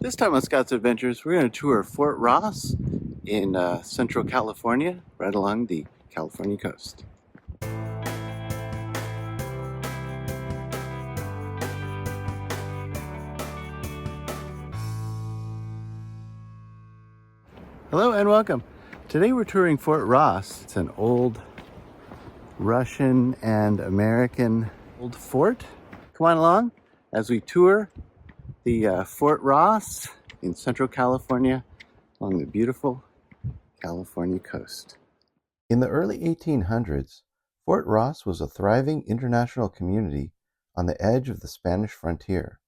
This time on Scott's Adventures, we're going to tour Fort Ross in Central California, right along the California coast. Hello and welcome. Today we're touring Fort Ross. It's an old Russian and American old fort. Come on along as we tour the Fort Ross in Central California along the beautiful California coast. In the early 1800s, Fort Ross was a thriving international community on the edge of the Spanish frontier.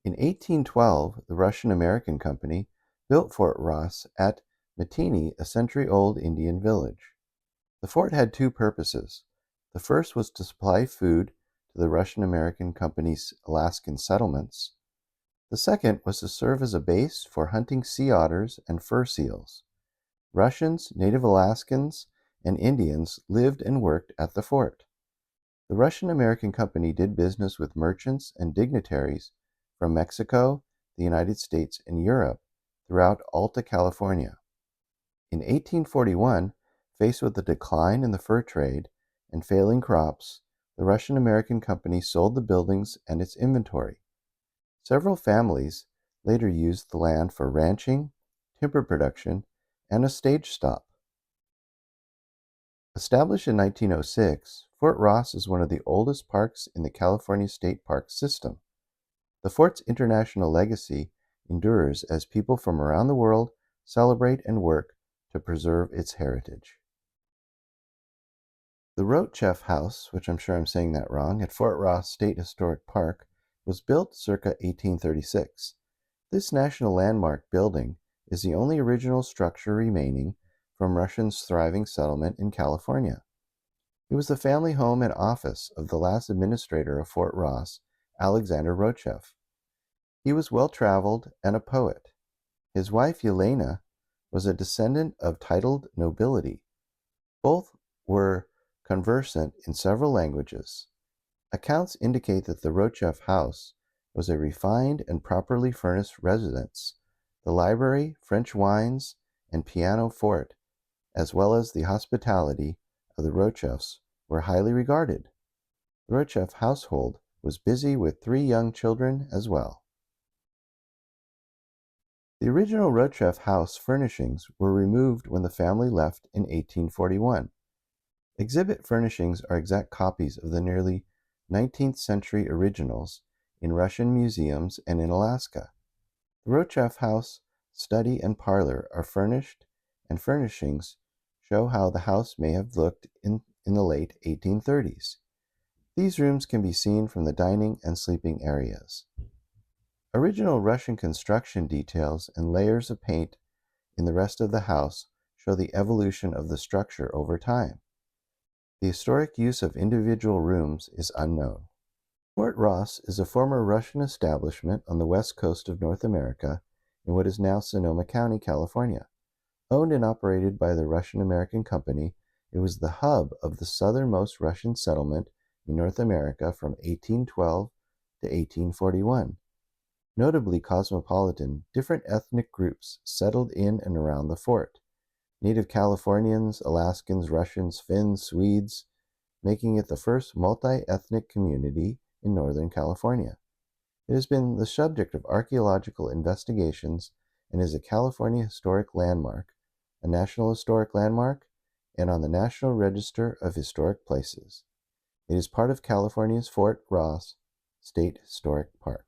In 1812, the Russian-American Company built Fort Ross at Matini, a century-old Indian village. The fort had two purposes. The first was to supply food to the Russian-American Company's Alaskan settlements. The second was to serve as a base for hunting sea otters and fur seals. Russians, Native Alaskans, and Indians lived and worked at the fort. The Russian-American Company did business with merchants and dignitaries from Mexico, the United States, and Europe throughout Alta California. In 1841, faced with the decline in the fur trade and failing crops, the Russian-American Company sold the buildings and its inventory. Several families later used the land for ranching, timber production, and a stage stop. Established in 1906, Fort Ross is one of the oldest parks in the California State Park system. The fort's international legacy endures as people from around the world celebrate and work to preserve its heritage. The Roachef House, which I'm sure I'm saying that wrong, at Fort Ross State Historic Park, was built circa 1836. This national landmark building is the only original structure remaining from Russians' thriving settlement in California. It was the family home and office of the last administrator of Fort Ross, Alexander Roachef. He was well-traveled and a poet. His wife, Yelena, was a descendant of titled nobility. Both were conversant in several languages. Accounts indicate that the Roachef house was a refined and properly furnished residence. The library, French wines, and piano forte, as well as the hospitality of the Roachefs, were highly regarded. The Roachef household was busy with 3 young children as well. The original Roachef house furnishings were removed when the family left in 1841. Exhibit furnishings are exact copies of the nearly 19th century originals in Russian museums and in Alaska. The Roachef house study and parlor are furnished, and furnishings show how the house may have looked in the late 1830s. These rooms can be seen from the dining and sleeping areas. Original Russian construction details and layers of paint in the rest of the house show the evolution of the structure over time. The historic use of individual rooms is unknown. Fort Ross is a former Russian establishment on the west coast of North America in what is now Sonoma County, California. Owned and operated by the Russian-American Company, it was the hub of the southernmost Russian settlement in North America from 1812 to 1841. Notably cosmopolitan, different ethnic groups settled in and around the fort. Native Californians, Alaskans, Russians, Finns, Swedes, making it the first multi-ethnic community in Northern California. It has been the subject of archaeological investigations and is a California Historic Landmark, a National Historic Landmark, and on the National Register of Historic Places. It is part of California's Fort Ross State Historic Park.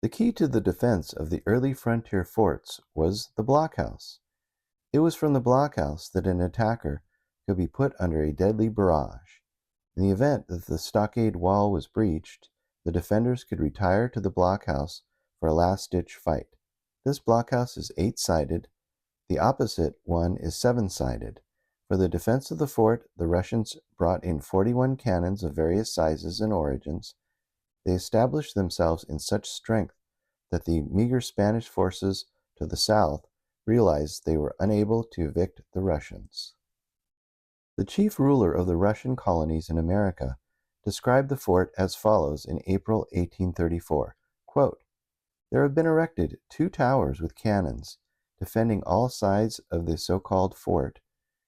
The key to the defense of the early frontier forts was the blockhouse. It was from the blockhouse that an attacker could be put under a deadly barrage. In the event that the stockade wall was breached, the defenders could retire to the blockhouse for a last-ditch fight. This blockhouse is 8-sided. The opposite one is 7-sided. For the defense of the fort, the Russians brought in 41 cannons of various sizes and origins. They established themselves in such strength that the meager Spanish forces to the south realized they were unable to evict the Russians. The chief ruler of the Russian colonies in America described the fort as follows in April 1834, quote, "There have been erected 2 towers with cannons, defending all sides of the so-called fort,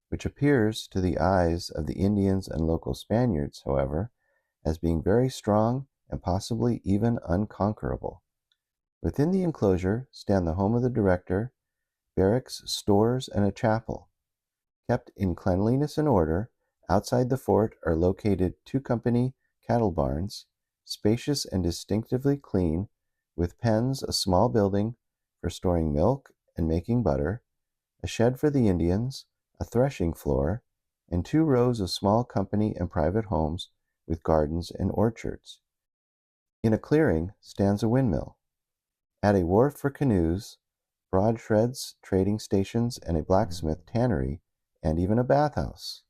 which appears to the eyes of the Indians and local Spaniards, however, as being very strong and possibly even unconquerable. Within the enclosure stand the home of the director, barracks, stores, and a chapel. Kept in cleanliness and order, outside the fort are located 2 company cattle barns, spacious and distinctively clean, with pens, a small building for storing milk and making butter, a shed for the Indians, a threshing floor, and 2 rows of small company and private homes with gardens and orchards. In a clearing stands a windmill. At a wharf for canoes, broad sheds, trading stations, and a blacksmith tannery, and even a bathhouse.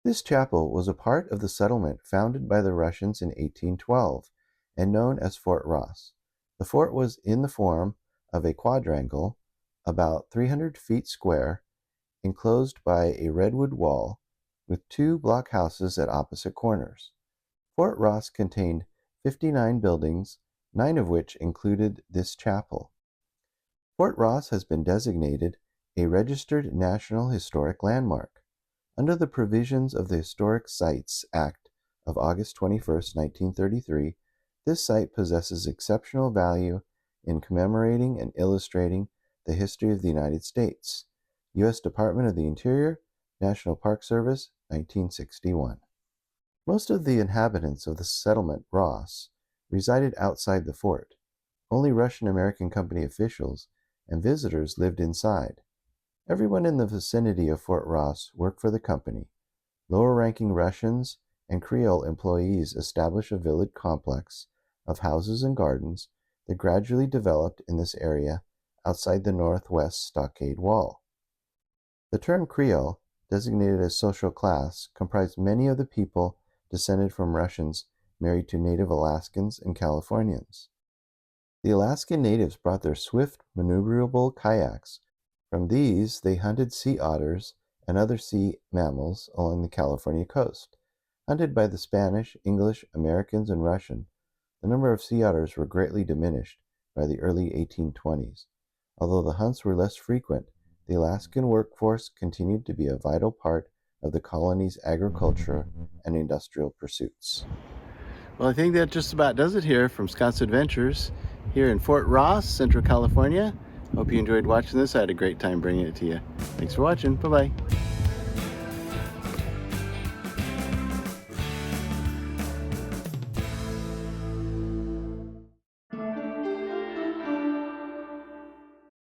This chapel was a part of the settlement founded by the Russians in 1812 and known as Fort Ross. The fort was in the form of a quadrangle, about 300 feet square, enclosed by a redwood wall, with 2 blockhouses at opposite corners. Fort Ross contained 59 buildings, 9 of which included this chapel. Fort Ross has been designated a registered National Historic Landmark. Under the provisions of the Historic Sites Act of August 21, 1933, this site possesses exceptional value in commemorating and illustrating the history of the United States. U.S. Department of the Interior, National Park Service, 1961. Most of the inhabitants of the settlement Ross resided outside the fort. Only Russian-American company officials and visitors lived inside. Everyone in the vicinity of Fort Ross worked for the company. Lower-ranking Russians and Creole employees established a village complex of houses and gardens that gradually developed in this area outside the northwest stockade wall. The term Creole, designated as social class, comprised many of the people descended from Russians married to native Alaskans and Californians. The Alaskan natives brought their swift, maneuverable kayaks. From these, they hunted sea otters and other sea mammals along the California coast. Hunted by the Spanish, English, Americans, and Russian, the number of sea otters were greatly diminished by the early 1820s. Although the hunts were less frequent, the Alaskan workforce continued to be a vital part of the colony's agriculture and industrial pursuits. Well, I think that just about does it here from Scott's Adventures here in Fort Ross, Central California. Hope you enjoyed watching this. I had a great time bringing it to you. Thanks for watching. Bye-bye.